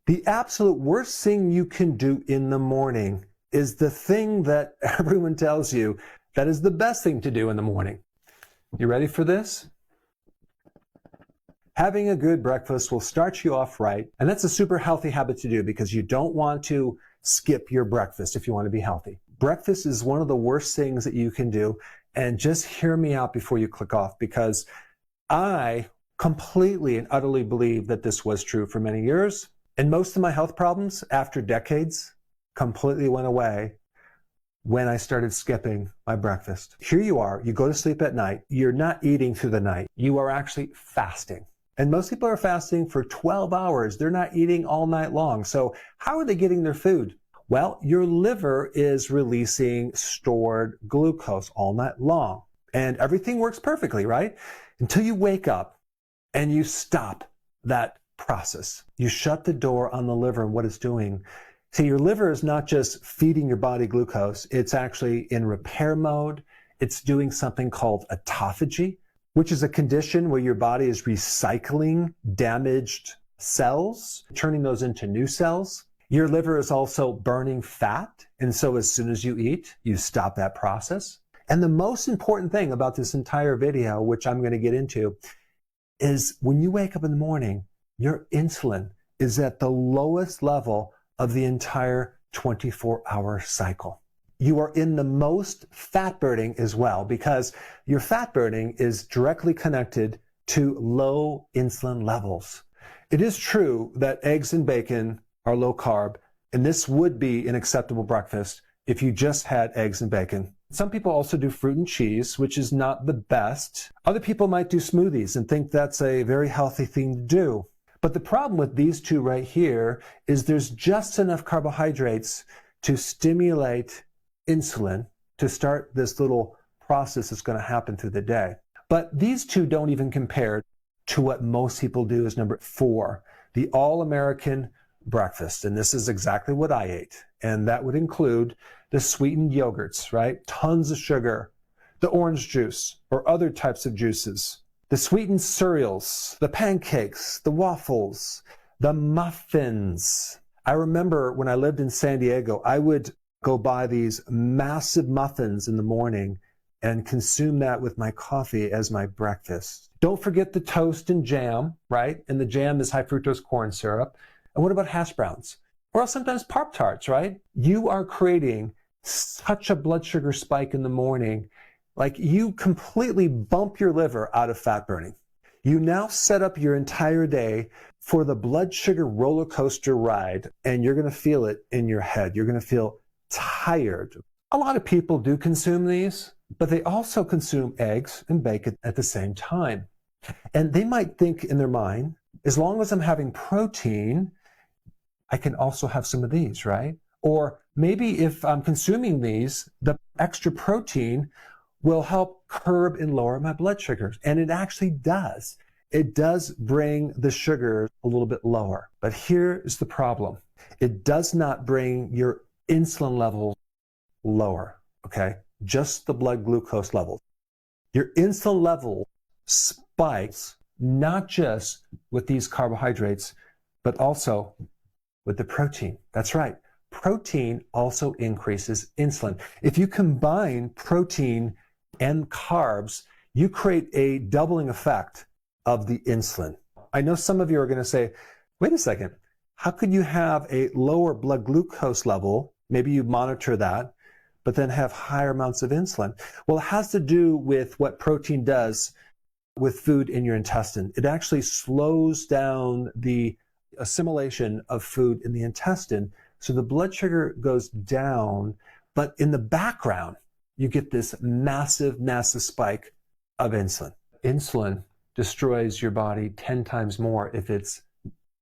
The absolute worst thing you can do in the morning is the thing that everyone tells you that is the best thing to do in the morning. You ready for this? Having a good breakfast will start you off right, and that's a super healthy habit to do because you don't want to skip your breakfast if you want to be healthy. Breakfast is one of the worst things that you can do, and just hear me out before you click off, because I completely and utterly believe that this was true for many years, and most of my health problems after decades completely went away when I started skipping my breakfast. Here you are, you go to sleep at night, you're not eating through the night, you are actually fasting. And most people are fasting for 12 hours. They're not eating all night long. So how are they getting their food? Well, your liver is releasing stored glucose all night long. And everything works perfectly, right? Until you wake up and you stop that process. You shut the door on the liver and what it's doing. See, your liver is not just feeding your body glucose. It's actually in repair mode. It's doing something called autophagy, which is a condition where your body is recycling damaged cells, turning those into new cells. Your liver is also burning fat. And so as soon as you eat, you stop that process. And the most important thing about this entire video, which I'm going to get into, is when you wake up in the morning, your insulin is at the lowest level of the entire 24-hour cycle. You are in the most fat burning as well, because your fat burning is directly connected to low insulin levels. It is true that eggs and bacon are low carb, and this would be an acceptable breakfast if you just had eggs and bacon. Some people also do fruit and cheese, which is not the best. Other people might do smoothies and think that's a very healthy thing to do. But the problem with these two right here is there's just enough carbohydrates to stimulate insulin to start this little process that's going to happen through the day. But these two don't even compare to what most people do as number 4, the all-American breakfast. And this is exactly what I ate. And that would include the sweetened yogurts, right? Tons of sugar, the orange juice or other types of juices, the sweetened cereals, the pancakes, the waffles, the muffins. I remember when I lived in San Diego, I would go buy these massive muffins in the morning and consume that with my coffee as my breakfast. Don't forget the toast and jam, right? And the jam is high fructose corn syrup. And what about hash browns? Or sometimes Pop-Tarts, right? You are creating such a blood sugar spike in the morning, like you completely bump your liver out of fat burning. You now set up your entire day for the blood sugar roller coaster ride, and you're going to feel it in your head. You're going to feel tired. A lot of people do consume these, but they also consume eggs and bacon at the same time. And they might think in their mind, as long as I'm having protein, I can also have some of these, right? Or maybe if I'm consuming these, the extra protein will help curb and lower my blood sugars. And it actually does. It does bring the sugar a little bit lower. But here is the problem. It does not bring your insulin levels lower, okay? Just the blood glucose levels. Your insulin level spikes not just with these carbohydrates, but also with the protein. That's right. Protein also increases insulin. If you combine protein and carbs, you create a doubling effect of the insulin. I know some of you are going to say, wait a second, how could you have a lower blood glucose level? Maybe you monitor that, but then have higher amounts of insulin. Well, it has to do with what protein does with food in your intestine. It actually slows down the assimilation of food in the intestine, so the blood sugar goes down, but in the background, you get this massive, massive spike of insulin. Insulin destroys your body 10 times more if it's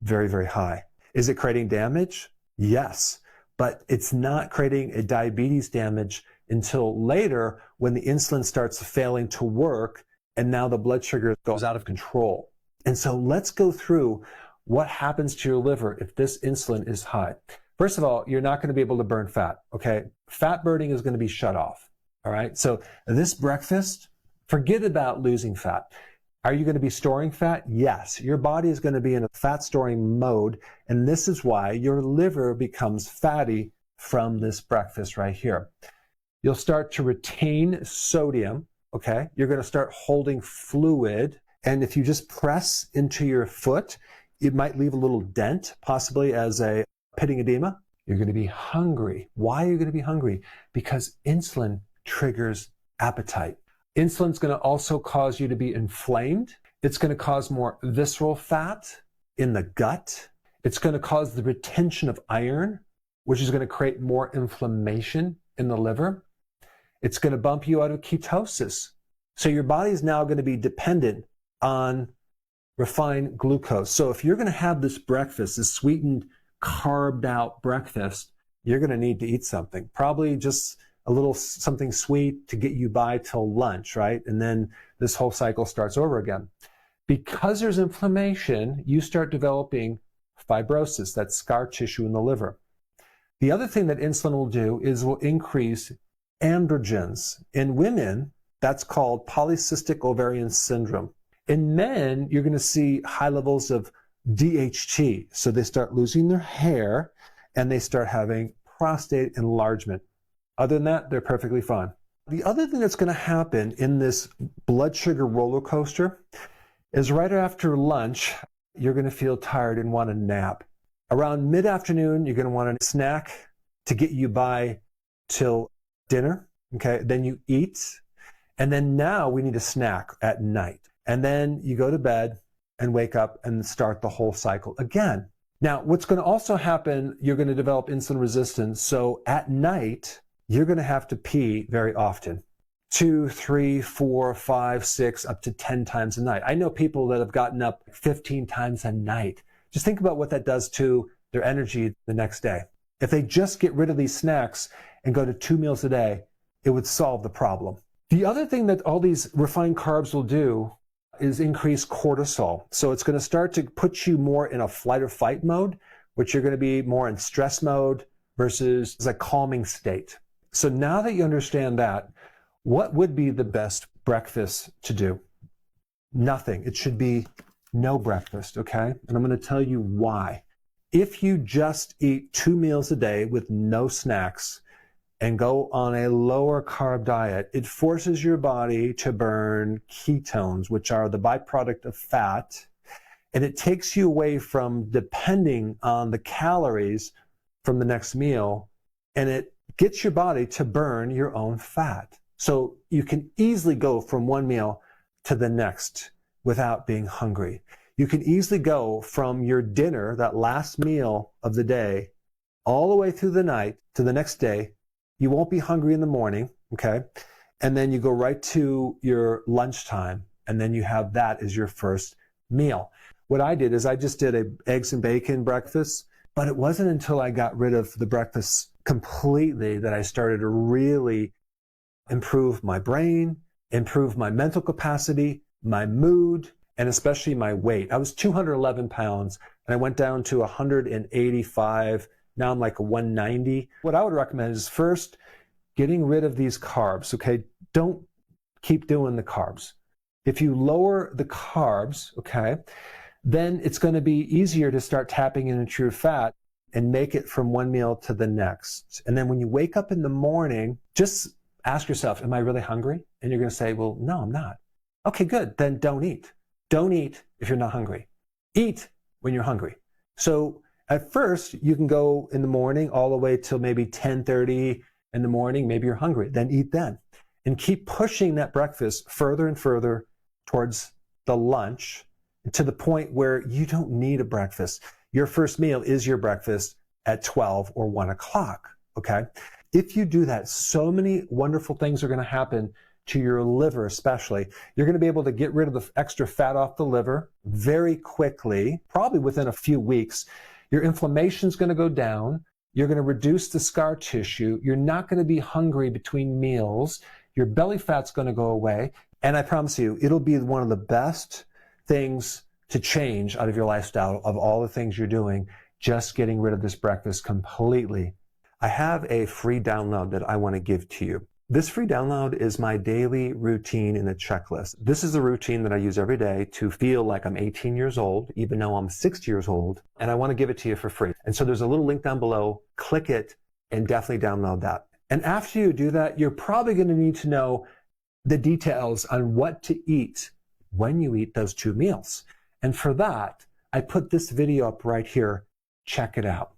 very, very high. Is it creating damage? Yes, but it's not creating a diabetes damage until later when the insulin starts failing to work and now the blood sugar goes out of control. And so let's go through what happens to your liver if this insulin is high. First of all, you're not going to be able to burn fat, okay? Fat burning is going to be shut off, all right? So this breakfast, forget about losing fat. Are you going to be storing fat? Yes. Your body is going to be in a fat storing mode, and this is why your liver becomes fatty from this breakfast right here. You'll start to retain sodium, okay? You're going to start holding fluid, and if you just press into your foot, it might leave a little dent, possibly as a pitting edema. You're going to be hungry. Why are you going to be hungry? Because insulin triggers appetite. Insulin's going to also cause you to be inflamed. It's going to cause more visceral fat in the gut. It's going to cause the retention of iron, which is going to create more inflammation in the liver. It's going to bump you out of ketosis. So your body is now going to be dependent on refined glucose. So if you're going to have this breakfast, this sweetened, carved out breakfast, you're going to need to eat something. Probably just a little something sweet to get you by till lunch, right? And then this whole cycle starts over again. Because there's inflammation, you start developing fibrosis, that's scar tissue in the liver. The other thing that insulin will do is will increase androgens. In women, that's called polycystic ovarian syndrome. In men, you're going to see high levels of DHT. So they start losing their hair and they start having prostate enlargement. Other than that, they're perfectly fine. The other thing that's going to happen in this blood sugar roller coaster is right after lunch, you're going to feel tired and want to nap. Around mid-afternoon, you're going to want a snack to get you by till dinner. Okay, then you eat. And then now we need a snack at night. And then you go to bed and wake up and start the whole cycle again. Now, what's going to also happen, you're going to develop insulin resistance. So at night, you're going to have to pee very often. 2, 3, 4, 5, 6, up to 10 times a night. I know people that have gotten up 15 times a night. Just think about what that does to their energy the next day. If they just get rid of these snacks and go to 2 meals a day, it would solve the problem. The other thing that all these refined carbs will do is increase cortisol. So it's going to start to put you more in a flight or fight mode, which you're going to be more in stress mode versus a calming state. So now that you understand that, what would be the best breakfast to do? Nothing. It should be no breakfast, okay? And I'm going to tell you why. If you just eat 2 meals a day with no snacks and go on a lower carb diet, it forces your body to burn ketones, which are the byproduct of fat, and it takes you away from depending on the calories from the next meal, and it gets your body to burn your own fat. So you can easily go from one meal to the next without being hungry. You can easily go from your dinner, that last meal of the day, all the way through the night to the next day. You won't be hungry in the morning, okay? And then you go right to your lunchtime, and then you have that as your first meal. What I did is I just did an eggs and bacon breakfast, but it wasn't until I got rid of the breakfast completely that I started to really improve my brain, improve my mental capacity, my mood, and especially my weight. I was 211 pounds, and I went down to 185. Now I'm like a 190. What I would recommend is first getting rid of these carbs, okay? Don't keep doing the carbs. If you lower the carbs, okay, then it's going to be easier to start tapping into your fat and make it from one meal to the next. And then when you wake up in the morning, just ask yourself, am I really hungry? And you're going to say, well, no, I'm not. Okay, good. Then don't eat. Don't eat if you're not hungry. Eat when you're hungry. So at first, you can go in the morning all the way till maybe 10:30 in the morning. Maybe you're hungry. Then eat then. And keep pushing that breakfast further and further towards the lunch to the point where you don't need a breakfast. Your first meal is your breakfast at 12 or 1 o'clock, okay? If you do that, so many wonderful things are going to happen to your liver especially. You're going to be able to get rid of the extra fat off the liver very quickly, probably within a few weeks. Your inflammation is going to go down. You're going to reduce the scar tissue. You're not going to be hungry between meals. Your belly fat's going to go away. And I promise you, it'll be one of the best things to change out of your lifestyle of all the things you're doing, just getting rid of this breakfast completely. I have a free download that I want to give to you. This free download is my daily routine in a checklist. This is a routine that I use every day to feel like I'm 18 years old, even though I'm 60 years old, and I want to give it to you for free. And so there's a little link down below. Click it and definitely download that. And after you do that, you're probably going to need to know the details on what to eat when you eat those 2 meals. And for that, I put this video up right here. Check it out.